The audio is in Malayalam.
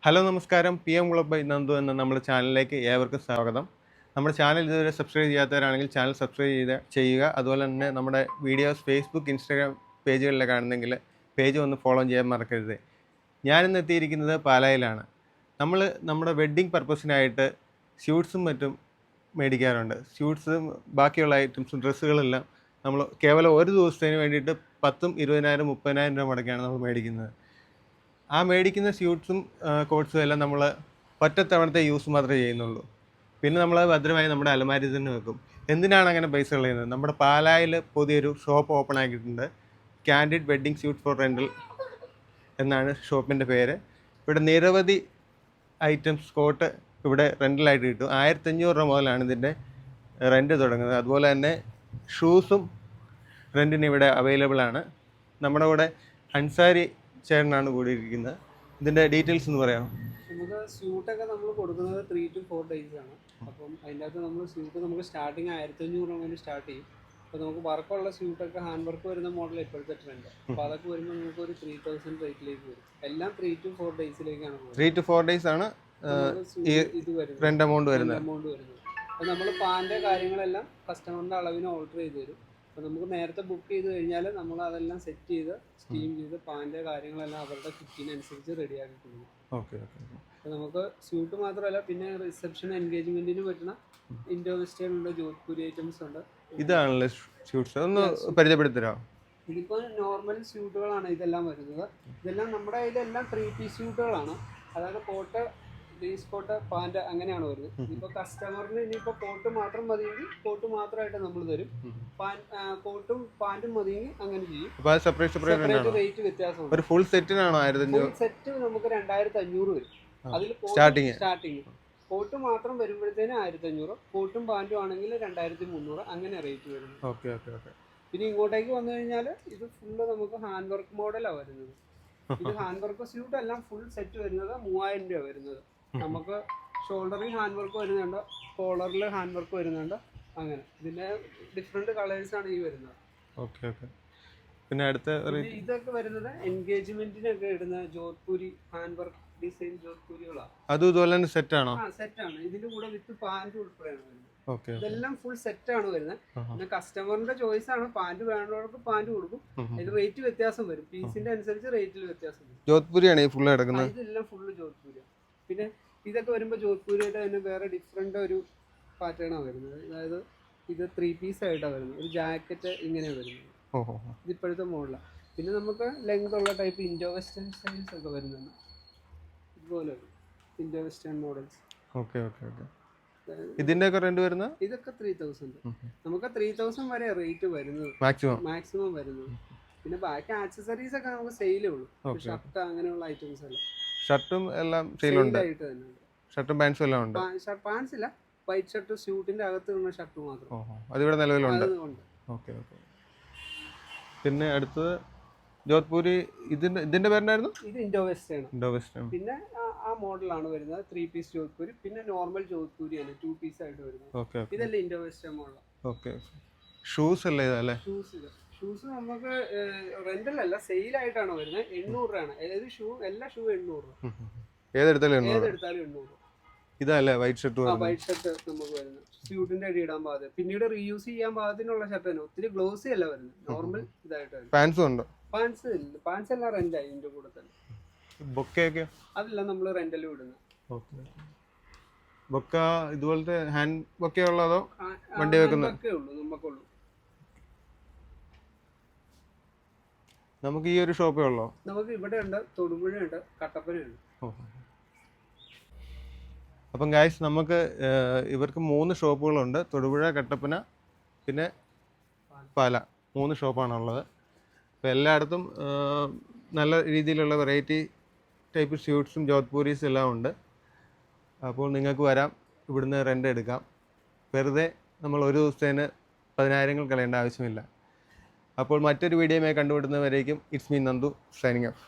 ഹലോ നമസ്കാരം, P M club by Nandu എന്ന നമ്മുടെ ചാനലിലേക്ക് ഏവർക്കും സ്വാഗതം. നമ്മുടെ ചാനൽ ഇതുവരെ സബ്സ്ക്രൈബ് ചെയ്യാത്തവരാണെങ്കിൽ ചാനൽ സബ്സ്ക്രൈബ് ചെയ്യുക. അതുപോലെ തന്നെ നമ്മുടെ വീഡിയോസ് ഫേസ്ബുക്ക്, ഇൻസ്റ്റാഗ്രാം പേജുകളിൽ കാണുന്നെങ്കിൽ പേജ് ഒന്ന് ഫോളോ ചെയ്യാൻ മറക്കരുത്. ഞാനിന്ന് എത്തിയിരിക്കുന്നത് പാലായിലാണ്. നമ്മുടെ വെഡ്ഡിങ് പർപ്പസിനായിട്ട് സ്യൂട്ട്സും മറ്റും മേടിക്കാറുണ്ട്. സ്യൂട്ട്സും ബാക്കിയുള്ള ഐറ്റംസും ഡ്രസ്സുകളെല്ലാം നമ്മൾ കേവലം ഒരു ദിവസത്തിന് വേണ്ടിയിട്ട് 10,000, 20,000, 30,000 രൂപ മുടക്കിയാണ് നമ്മൾ മേടിക്കുന്നത്. ആ മേടിക്കുന്ന സ്യൂട്ട്സും കോട്ട്സും എല്ലാം നമ്മൾ ഒറ്റത്തവണത്തെ യൂസ് മാത്രമേ ചെയ്യുന്നുള്ളൂ. പിന്നെ നമ്മൾ ഭദ്രമായി നമ്മുടെ അലമാരി തന്നെ വെക്കും. എന്തിനാണ് അങ്ങനെ പൈസ കളയുന്നത്? നമ്മുടെ പാലായിൽ പുതിയൊരു ഷോപ്പ് ഓപ്പൺ ആക്കിയിട്ടുണ്ട്. Candid wedding suit for rental എന്നാണ് ഷോപ്പിൻ്റെ പേര്. ഇവിടെ നിരവധി ഐറ്റംസ് കോട്ട് ഇവിടെ റെൻ്റലായിട്ട് കിട്ടും. 1,500 രൂപ മുതലാണ് ഇതിൻ്റെ റെൻറ്റ് തുടങ്ങുന്നത്. അതുപോലെ തന്നെ ഷൂസും റെൻറ്റിന് ഇവിടെ അവൈലബിൾ ആണ്. നമ്മുടെ കൂടെ അൻസാരി ചേട്ടനാണ് കൂടിയിരിക്കുന്നത്. ഇതിൻ്റെ ഡീറ്റെയിൽസ് എന്ന് പറയാമോ? നമുക്ക് സ്യൂട്ടൊക്കെ നമ്മൾ കൊടുക്കുന്നത് 3 to 4 days ആണ്. അപ്പം അതിൻ്റെ അകത്ത് നമ്മൾ സ്യൂട്ട് നമുക്ക് സ്റ്റാർട്ടിങ് 1,500 രൂപ മുതൽ സ്റ്റാർട്ട് ചെയ്യും. അപ്പോൾ നമുക്ക് വർക്കുള്ള സ്യൂട്ടൊക്കെ ഹാൻഡ് വർക്ക് വരുന്ന മോഡൽ ഇപ്പോഴത്തെ ട്രെൻഡ്. അപ്പോൾ അതൊക്കെ വരുമ്പോൾ നമുക്ക് ഒരു 3,000 റേറ്റിലേക്ക് വരും. എല്ലാം 3 to 4 ഡേയ്സിലേക്കാണ് പോകുന്നത്. 3 to 4 days ആണ് ഇത് വരുന്നത്, റെൻ്റ് എമൗണ്ട് വരുന്നത്. അപ്പോൾ നമ്മൾ പാൻ്റെ കാര്യങ്ങളെല്ലാം കസ്റ്റമറിൻ്റെ അളവിന് ഓൾട്ടർ ചെയ്ത് തരും. അപ്പോൾ നമുക്ക് നേരത്തെ ബുക്ക് ചെയ്ത് കഴിഞ്ഞാൽ നമ്മൾ അതെല്ലാം സെറ്റ് ചെയ്ത് സ്റ്റീം ചെയ്ത് പാൻ്റെ കാര്യങ്ങളെല്ലാം അവരുടെ ഫിറ്റിനനുസരിച്ച് റെഡിയാക്കി കൊടുക്കും. Okay okay. അപ്പോൾ നമുക്ക് സ്യൂട്ട് മാത്രമല്ല, പിന്നെ റിസപ്ഷൻ എൻഗേജ്മെൻറ്റിന് പറ്റുന്ന ഇൻഡോ വെസ്റ്റേൺ ഉണ്ട്, ജോധ്പൂരി ഐറ്റംസ് ഉണ്ട്. ഇതാണല്ലേ സ്യൂട്ട്സ്? ഒന്ന് പരിചയപ്പെടുത്തരാമോ? ഇതിപ്പോൾ നോർമൽ സ്യൂട്ടുകളാണ് ഇതെല്ലാം വരുന്നത്. ഇതെല്ലാം നമ്മുടെ കയ്യിലെല്ലാം 3 piece സ്യൂട്ടുകളാണ്. അതായത് കോട്ട്, ബേസ് കോട്ട്, പാൻറ് അങ്ങനെയാണ് വരുന്നത്. ഇപ്പോൾ കസ്റ്റമറിന് ഇനിയിപ്പോൾ കോട്ട് മാത്രം മതിയെങ്കിൽ കോട്ട് മാത്രമായിട്ട് നമ്മൾ തരും. കോട്ടും പാൻറ്റും മതിയെങ്കിൽ അങ്ങനെ ചെയ്യും. സെപ്പറേറ്റ് റേറ്റ് വ്യത്യാസമുണ്ട്. ഒരു ഫുൾ സെറ്റിനാണോ? ഫുൾ സെറ്റ് നമുക്ക് 2,500 വരും. അതിൽ സ്റ്റാർട്ടിങ് കോട്ട് മാത്രം വരുമ്പോഴത്തേന് 1,500, കോട്ടും പാൻറ്റും ആണെങ്കിൽ 2,300 അങ്ങനെ റേറ്റ് വരുന്നത്. Okay okay okay. പിന്നെ ഇങ്ങോട്ടേക്ക് വന്നു കഴിഞ്ഞാൽ ഇത് ഫുള്ള് നമുക്ക് ഹാൻഡ് വർക്ക് മോഡലാണ് വരുന്നത്. ഇത് ഹാൻഡ് വർക്ക് സ്യൂട്ട് എല്ലാം ഫുൾ സെറ്റ് വരുന്നത് 3,000 രൂപ വരുന്നത്. നമുക്ക് ഷോൾഡറിൽ ഹാൻഡ് വർക്ക് വരുന്നുണ്ട്, കോളറിൽ ഹാൻഡ് വർക്ക് വരുന്നുണ്ട്. അങ്ങനെ ഇതിന്റെ ഡിഫറെന്റ് കളേഴ്സ് ആണ് ഈ വരുന്നത്. Okay okay. പിന്നെ അടുത്ത ഇതൊക്കെ വരുന്നത് എൻഗേജ്മെന്റിനൊക്കെ ഇടുന്ന ജോധ്പൂരി ഹാൻഡ് വർക്ക് ഡിസൈൻ ജോധ്പൂരികളാണ്. അതും ഇതുപോലെ തന്നെ സെറ്റ് ആണോ? ആ, സെറ്റ് ആണ്. ഇതിന്റെ കൂടെ വിത്ത് പാൻറ് ഉൾപ്പെടെയാണ് വരുന്നത്. ഓക്കെ. ഇതെല്ലാം ഫുൾ സെറ്റ് ആണ് വരുന്നത്. പിന്നെ കസ്റ്റമറിന്റെ ചോയ്സ് ആണ്. പാൻറ് വേണ്ടവർക്ക് പാൻറ് കൊടുക്കും. അതിൽ റേറ്റ് വ്യത്യാസം വരും. പീസിന്റെ അനുസരിച്ച് റേറ്റിൽ വ്യത്യാസം വരും. ജോധ്പൂരിയാണ് ഈ ഫുള്ള് കിടക്കുന്നത്? ഇതെല്ലാം ഫുള്ള് ജോധ്പൂരി. പിന്നെ ഇതൊക്കെ വരുമ്പോൾ ജോധ്പൂരിയായിട്ട് തന്നെ വേറെ ഡിഫറെൻ്റ് ഒരു പാറ്റേണാണ് വരുന്നത്. അതായത് ഇത് 3 piece ആയിട്ടാണ് വരുന്നത്. ഒരു ജാക്കറ്റ് ഇങ്ങനെയാണ് വരുന്നത്. ഇതിപ്പോഴത്തെ മോഡലാണ്. പിന്നെ നമുക്ക് ലെങ്ത് ഉള്ള ടൈപ്പ് ഇൻഡോ വെസ്റ്റേൺ സ്റ്റൈൽസ് ഒക്കെ വരുന്നുണ്ട്. ഇതുപോലെ Indo western models. Okay okay okay. ഇതിന്റെ ഒക്കെ റെന്റ് വരുന്നത് ഇതൊക്കെ 3,000. നമുക്ക് 3,000 വരെ റേറ്റ് വരുന്നത് മാക്സിമം വരുന്നത്. പിന്നെ ബാക്കി ആക്സസറീസ് ഒക്കെ നമുക്ക് സെയിലേ ഉള്ളൂ. ഷർട്ട് അങ്ങനെയുള്ള ഐറ്റംസ് എല്ലാം, ഷർട്ടും എല്ലാം സെയിലുണ്ട്. ഷർട്ടും പാൻസും എല്ലാം ഉണ്ട്. പാൻസ് ഇല്ല, വൈറ്റ് ഷർട്ട് സ്യൂട്ടിന്റെ അകത്ത് ഉള്ള ഷർട്ട് മാത്രം. അതിവിടെ നിലവിലുണ്ട്. Okay okay. പിന്നെ അടുത്തത് ജോധ്പൂരി. ഇതിന്റെ പേരെന്നായിരുന്നു? ഇത് ഇൻഡോ വെസ്റ്റേൺ. Indo western. പിന്നെ ആ മോഡലാണ് വരുന്നത് 3 piece ജോധ്പൂരി. പിന്നെ നോർമൽ ജോധ്പൂരി ആണ് 2 piece ആയിട്ട് വരുന്നത്. ഓക്കെ. ഇതല്ലേ Indo western model. Okay. Shoes അല്ലേ ഇതല്ലേ? ഷൂസ് നമുക്ക് റെന്റലല്ല, സെയിൽ ആയിട്ടാണ് വരുന്നത്. 800 രൂപയാണ്. എല്ലാ ഷൂ 800 രൂപ. ഏതെടുത്താലും 800. ഇതല്ലേ വൈറ്റ് ഷർട്ട്? വൈറ്റ് ഷർട്ട് നമുക്ക് വരുന്നത് സ്യൂട്ടിന്റെ അടി ഇടാൻ പാകത്തിന്, പിന്നീട് റീയൂസ് ചെയ്യാൻ പാകത്തിനുള്ള ഷർട്ട് തന്നെ. ഒത്തിരി ഗ്ലോസി അല്ല വരുന്നത്, നോർമൽ ഇതായിട്ട്. പാൻസും ഉണ്ടോ? പാൻസ് എല്ലാം റെന്റ് ഇതിന്റെ കൂടെ തന്നെ. ബൊക്കയൊക്കെ അതെല്ലാം നമ്മൾ റെന്റലും ഇടുന്നത്. ബൊക്ക ഇതുപോലത്തെ ഹാൻഡ് ബൊക്കെ ഉള്ളതോ വണ്ടി വെക്കുന്നത്? നമുക്കുള്ളൂ. നമുക്ക് ഈ ഒരു ഷോപ്പേ ഉള്ളോ? നമുക്ക് ഇവിടെ ഉണ്ട്, തൊടുപുഴയുണ്ട്, കട്ടപ്പനയുണ്ട്. അപ്പം ഗായ്സ്, നമുക്ക് ഇവർക്ക് 3 ഷോപ്പുകളുണ്ട്. തൊടുപുഴ, കട്ടപ്പന, പിന്നെ പാല. 3 ഷോപ്പാണുള്ളത്. അപ്പോൾ എല്ലായിടത്തും നല്ല രീതിയിലുള്ള വെറൈറ്റി ടൈപ്പ് സ്യൂട്ട്സും ജോധ്പൂരീസും എല്ലാം ഉണ്ട്. അപ്പോൾ നിങ്ങൾക്ക് വരാം, ഇവിടുന്ന് റെൻ്റ് എടുക്കാം. വെറുതെ നമ്മൾ ഒരു ദിവസത്തേന് 10,000 കളയേണ്ട ആവശ്യമില്ല. അപ്പോൾ മറ്റൊരു വീഡിയോയുമായി കണ്ടുപിടുന്നവരേക്കും it's me Nandu, signing of.